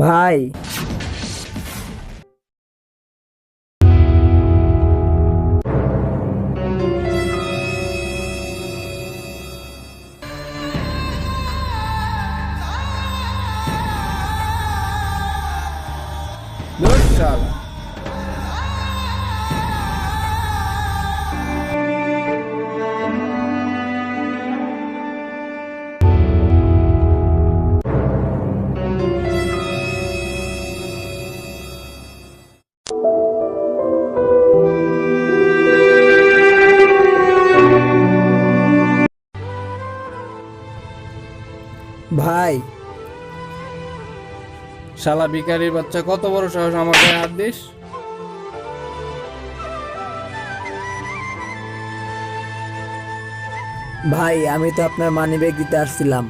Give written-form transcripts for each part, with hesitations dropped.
ভাই, ধুর শালা। ভাই, শালা ভিখারির বাচ্চা, কত বড় সাহস আমার গায়ে হাত দিস? ভাই আমি তো আপনার মানিব্যাগ দিতে আসছিলাম।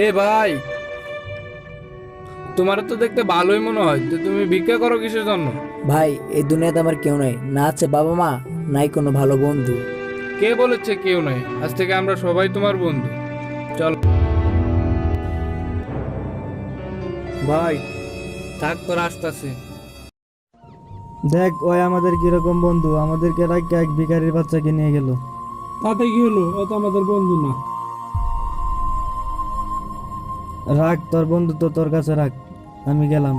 এ ভাই, তোমার তো দেখতে ভালোই মনে হয়, তো তুমি ভিক্ষা করো কিসের জন্য? ভাই এই দুনিয়াতে আমার কেউ নাই, না আছে বাবা মা, নাই কোনো ভালো বন্ধু। কে বলেছে কেউ নাই? আজ থেকে আমরা সবাই তোমার বন্ধু। চল ভাই, থাক, তোর আসতেছে। দেখ ওই আমাদের কিরকম বন্ধু, আমাদেরকে রাখে এক ভিখারির বাচ্চাকে নিয়ে গেল। তাতে কি হলো? ও তো আমাদের বন্ধু না। রাখ তোর বন্ধু তো তোর কাছে রাখ, আমি গেলাম।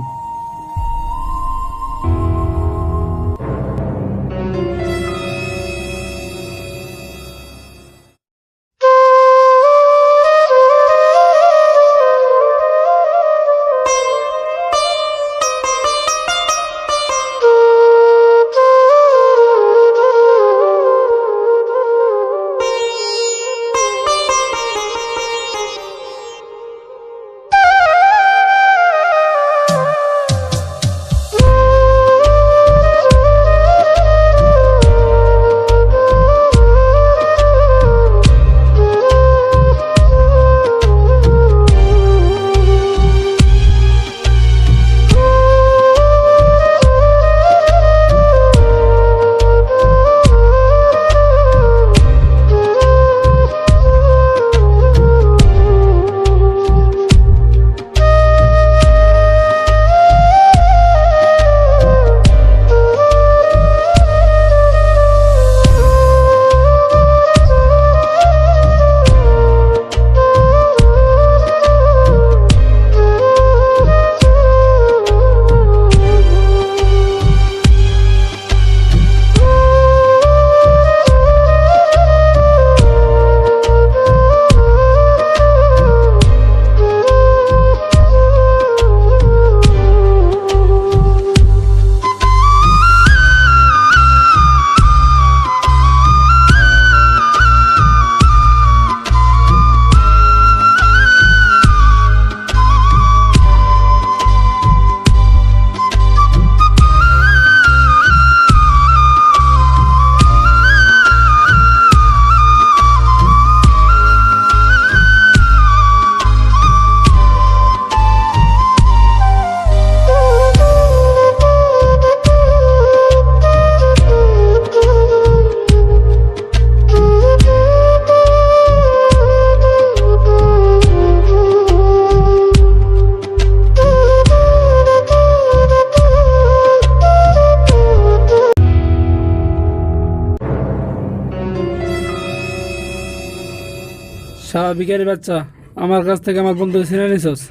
শালা ভিখারি বাচ্চা, আমার কাছ থেকে আমার বন্ধু ছিনে নিছস।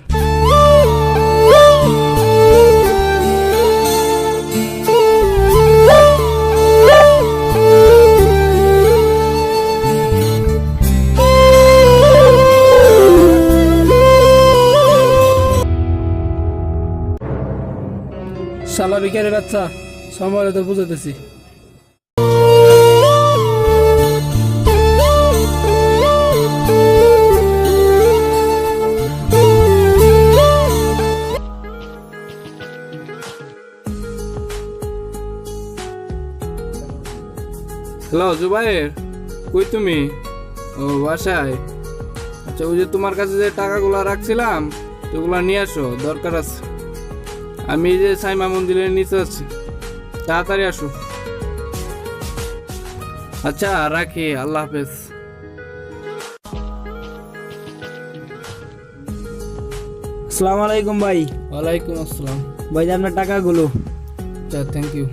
শালা ভিখারি বাচ্চা, সময় তো বুঝাতেছি। হ্যালো জুবাইর, কই তুমি? ও বাসায়। আচ্ছা, ওই যে তোমার কাছে যে টাকাগুলো রাখছিলাম ওগুলা নিয়ে আসো, দরকার আছে। আমি এই যে সাইমা মন্দিরের নিচে আছি, তাড়াতাড়ি আসো। আচ্ছা রাখি, আল্লাহ হাফেজ। আসসালামু আলাইকুম ভাই। ওয়ালাইকুম আসসালাম। ভাই যে আপনার টাকাগুলো। আচ্ছা, থ্যাংক ইউ।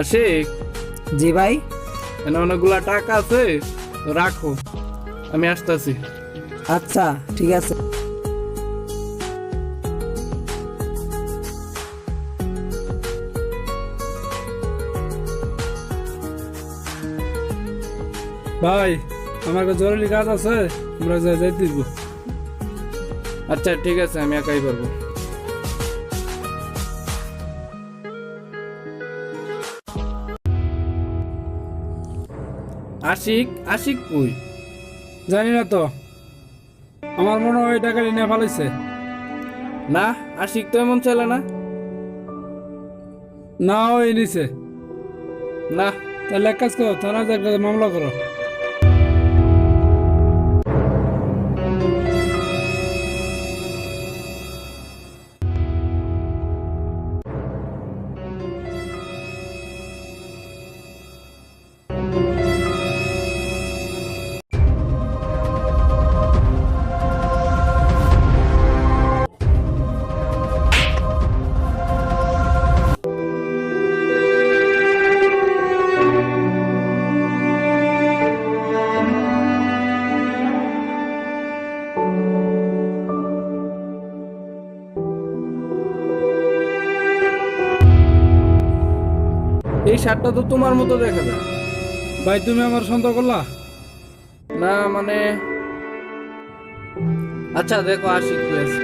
আশিক, জি ভাই। এখানে অনেকগুলা টাকা আছে, তো রাখো, আমি আসতেছি। আচ্ছা ঠিক আছে। ভাই আমার কাছে জরুরি কাজ আছে, আমরা যাইতে দিব। আচ্ছা ঠিক আছে, আমি একাই পারবো। আশিক, আশিক কই? জানি না তো, আমার মনে হয় টাকা নিয়ে ফেলাইছে। না, আশিক তো এমন ছেলে না। না ওই নিছে। না, তাহলে এক কাজ করো, থানায় একটা মামলা করো। এই শার্টটা তো তোমার মতো দেখা যায়। ভাই তুমি আমার সন্দেহ করলা? না মানে, আচ্ছা দেখো আশিক কই আছে।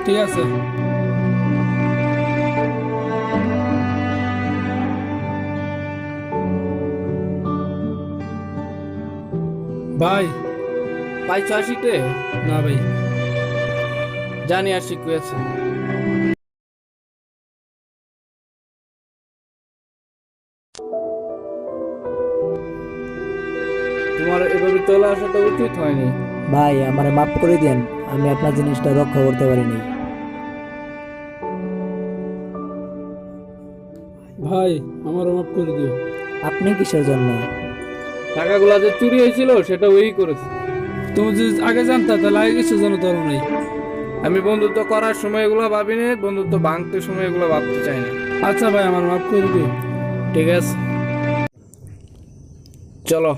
ঠিক আছে। ভাই পাইছো আশিক রে? না ভাই। জানি আশিক কই আছে। তোমার এভাবে চলে আসাটা উচিত হয়নি। ভাই আমারে মাফ করে দেন, আমি আপনার জিনিসটা রক্ষা করতে পারিনি। ভাই আমারও মাফ করে দিও। আপনি কিসের জন্য? টাকাগুলা যে চুরি হয়েছিল সেটা ওই করেছে। তুমি যদি আগে জানতা তাহলে আগে কিছু জানো তোর নাই। আমি বন্ধুত্ব করার সময় এগুলো ভাবিনি, বন্ধুত্ব ভাঙতে সময় এগুলো ভাবতে চাই না। আচ্ছা ভাই আমার মাফ করে দিও। ঠিক আছে, চলো।